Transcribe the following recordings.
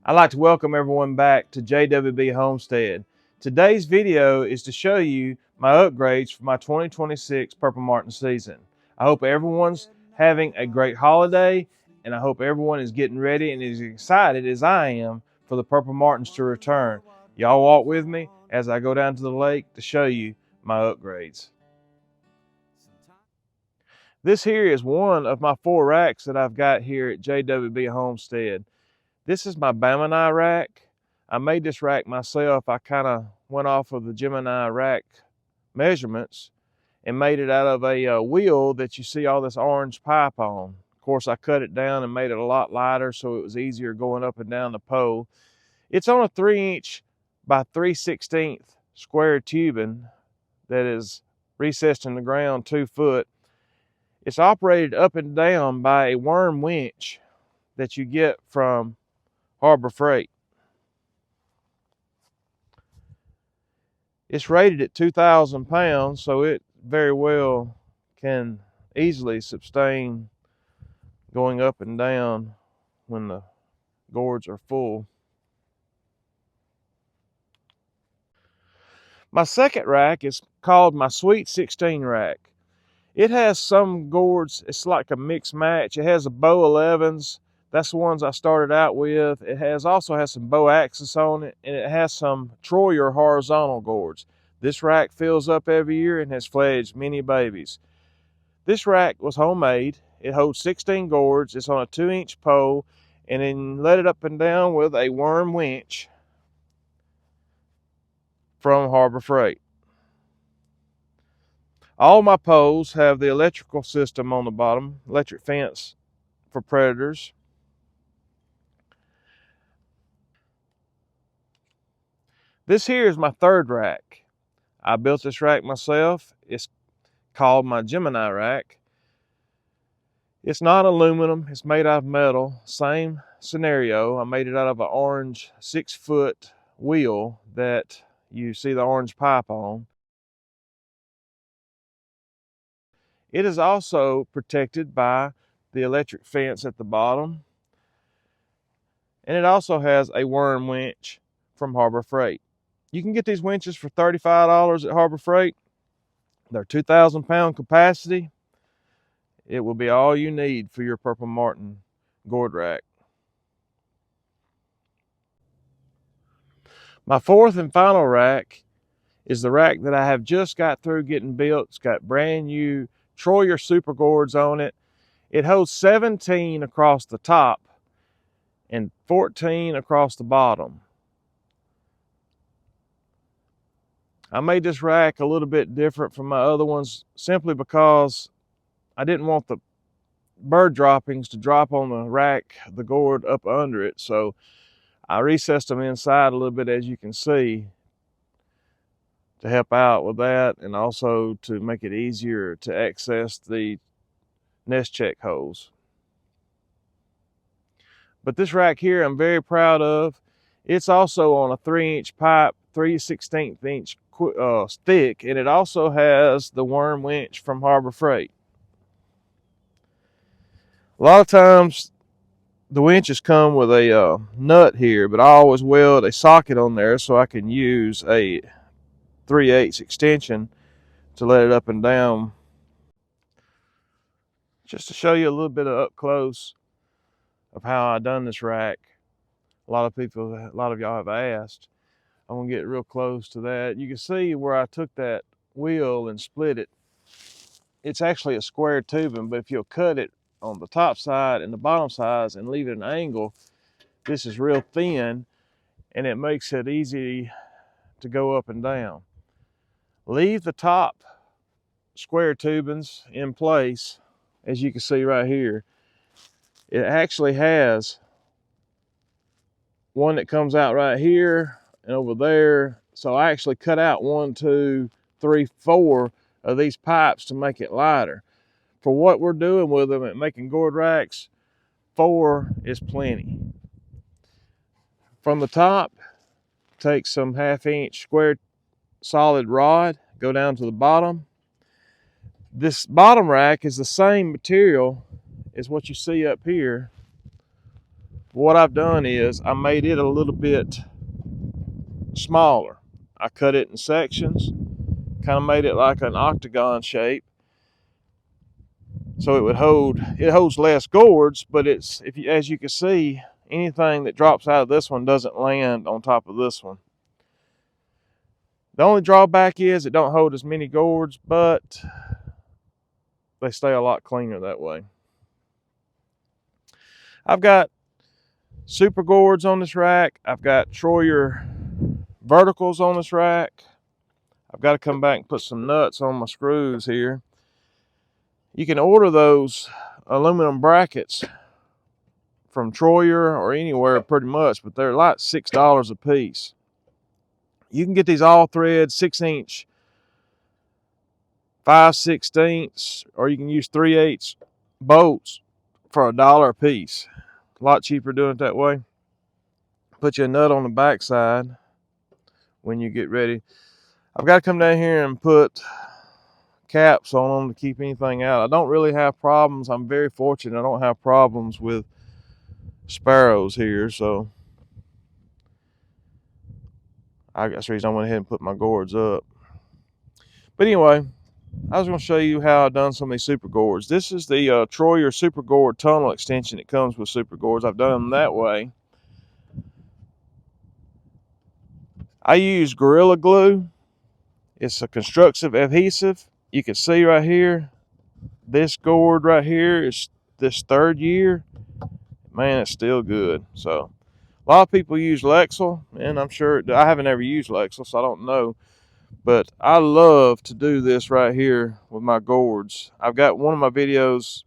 I'd like to welcome everyone back to JWB Homestead. Today's video is to show you my upgrades for my 2026 Purple Martin season. I hope everyone's having a great holiday, and I hope everyone is getting ready and as excited as I am for the Purple Martins to return. Y'all walk with me as I go down to the lake to show you my upgrades. This here is one of my 4 racks that I've got here at JWB Homestead. This is my Bamini rack. I made this rack myself. I kind of went off of the Gemini rack measurements and made it out of a wheel that you see all this orange pipe on. Of course, I cut it down and made it a lot lighter so it was easier going up and down the pole. It's on a 3" by 3/16 square tubing that is recessed in the ground 2 foot. It's operated up and down by a worm winch that you get from Harbor Freight. It's rated at 2,000 pounds, so it very well can easily sustain going up and down when the gourds are full. My second rack is called my Sweet 16 rack. It has some gourds, it's like a mixed match. It has a Bow 11s. That's the ones I started out with. It also has some Bow Axis on it, and it has some Troyer horizontal gourds. This rack fills up every year and has fledged many babies. This rack was homemade. It holds 16 gourds. It's on a 2" pole, and then let it up and down with a worm winch from Harbor Freight. All my poles have the electrical system on the bottom, electric fence for predators. This here is my third rack. I built this rack myself. It's called my Gemini rack. It's not aluminum, it's made out of metal. Same scenario. I made it out of an orange 6-foot wheel that you see the orange pipe on. It is also protected by the electric fence at the bottom. And it also has a worm winch from Harbor Freight. You can get these winches for $35 at Harbor Freight. They're 2,000 pound capacity. It will be all you need for your Purple Martin gourd rack. My fourth and final rack is the rack that I have just got through getting built. It's got brand new Troyer super gourds on it. It holds 17 across the top and 14 across the bottom. I made this rack a little bit different from my other ones simply because I didn't want the bird droppings to drop on the rack, the gourd up under it. So I recessed them inside a little bit, as you can see, to help out with that, and also to make it easier to access the nest check holes. But this rack here I'm very proud of. It's also on a 3" pipe, 3/16 thick, and it also has the worm winch from Harbor Freight. A lot of times the winches come with a nut here, but I always weld a socket on there so I can use a 3/8 extension to let it up and down. Just to show you a little bit of up close of how I done this rack. A lot of y'all have asked. I'm gonna get real close to that. You can see where I took that wheel and split it. It's actually a square tubing, but if you'll cut it on the top side and the bottom sides and leave it an angle, this is real thin and it makes it easy to go up and down. Leave the top square tubings in place, as you can see right here. It actually has one that comes out right here and over there. So I actually cut out 1, 2, 3, 4 of these pipes to make it lighter. For what we're doing with them at making gourd racks, 4 is plenty. From the top, take some 1/2" square solid rod, go down to the bottom. This bottom rack is the same material as what you see up here, what I've done is I made it a little bit smaller. I cut it in sections, kind of made it like an octagon shape, so it holds less gourds, but it's, as you can see, anything that drops out of this one doesn't land on top of this one. The only drawback is it don't hold as many gourds, but they stay a lot cleaner that way. I've got super gourds on this rack. I've got Troyer verticals on this rack. I've got to come back and put some nuts on my screws here. You can order those aluminum brackets from Troyer or anywhere pretty much, but they're like $6 a piece. You can get these all thread 6-inch 5/16, or you can use 3/8 bolts for $1 a piece. A lot cheaper doing it that way. Put you a nut on the back side when you get ready. I've got to come down here and put caps on them to keep anything out. I don't really have problems. I'm very fortunate. I don't have problems with sparrows here, so that's the reason I went ahead and put my gourds up. But anyway, I was going to show you how I've done some of these super gourds. This is the Troyer super gourd tunnel extension that comes with super gourds. I've done them that way. I use Gorilla Glue. It's a constructive adhesive. You can see right here, this gourd right here is this 3rd year. Man, it's still good. So a lot of people use Lexel, and I'm sure, I haven't ever used Lexel, so I don't know. But I love to do this right here with my gourds. I've got one of my videos,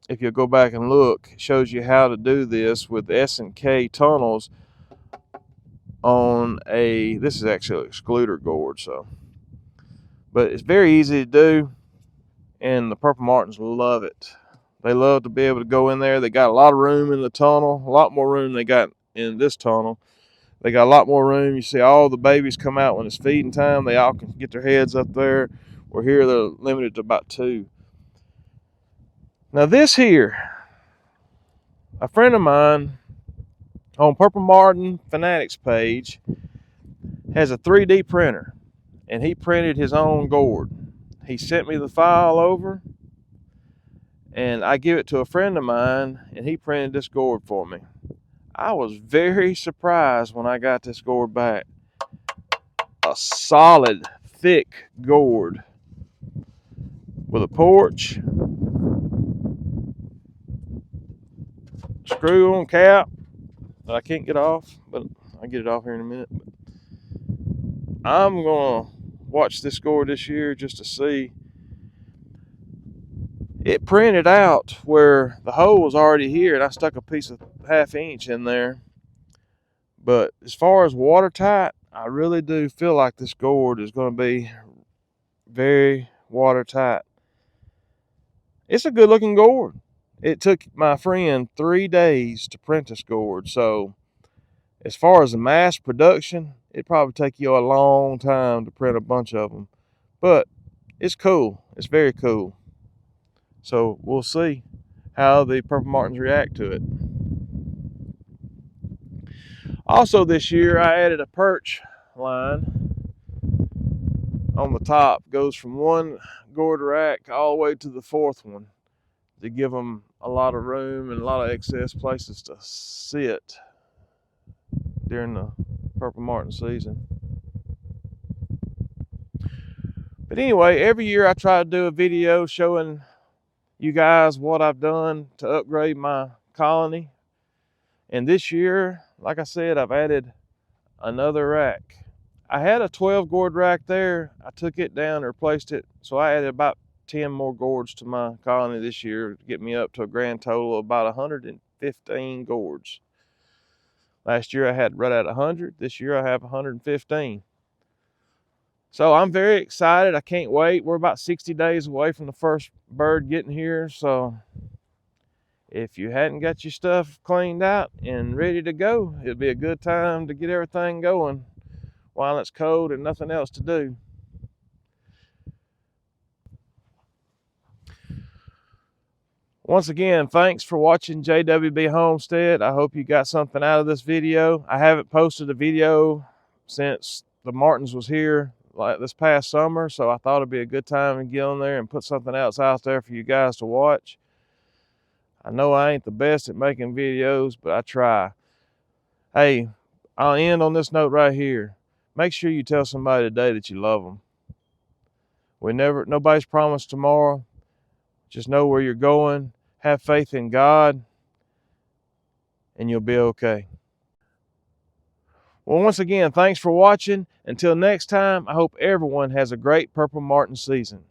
if you'll go back and look, shows you how to do this with S&K tunnels on this is actually an excluder gourd, so. But it's very easy to do, and the Purple Martins love it. They love to be able to go in there. They got a lot of room in the tunnel, a lot more room they got in this tunnel. They got a lot more room. You see all the babies come out when it's feeding time. They all can get their heads up there. Where here they're limited to about 2. Now this here, a friend of mine on Purple Martin Fanatics page has a 3D printer, and he printed his own gourd. He sent me the file over, and I give it to a friend of mine, and he printed this gourd for me. I was very surprised when I got this gourd back. A solid, thick gourd with a porch, screw on cap that I can't get off, but I'll get it off here in a minute. I'm gonna watch this gourd this year just to see. It printed out where the hole was already here, and I stuck a piece of 1/2 inch in there. But as far as watertight, I really do feel like this gourd is going to be very watertight. It's a good looking gourd. It took my friend 3 days to print this gourd, so as far as the mass production, it'd probably take you a long time to print a bunch of them. But it's cool. It's very cool. So we'll see how the Purple Martins react to it. Also this year, I added a perch line on the top. Goes from one gourd rack all the way to the 4th one to give them a lot of room and a lot of excess places to sit during the Purple Martin season. But anyway, every year I try to do a video showing you guys what I've done to upgrade my colony. And this year, like I said, I've added another rack. I had a 12 gourd rack there. I took it down and replaced it. So I added about 10 more gourds to my colony this year to get me up to a grand total of about 115 gourds. Last year I had right at 100. This year I have 115. So I'm very excited. I can't wait. We're about 60 days away from the first bird getting here. So if you hadn't got your stuff cleaned out and ready to go, it'd be a good time to get everything going while it's cold and nothing else to do. Once again, thanks for watching JWB Homestead. I hope you got something out of this video. I haven't posted a video since the Martins was here like this past summer, so I thought it'd be a good time to get on there and put something else out there for you guys to watch. I know I ain't the best at making videos, but I try. Hey, I'll end on this note right here. Make sure you tell somebody today that you love them. Nobody's promised tomorrow. Just know where you're going, have faith in God, and you'll be okay. Well, once again, thanks for watching. Until next time, I hope everyone has a great Purple Martin season.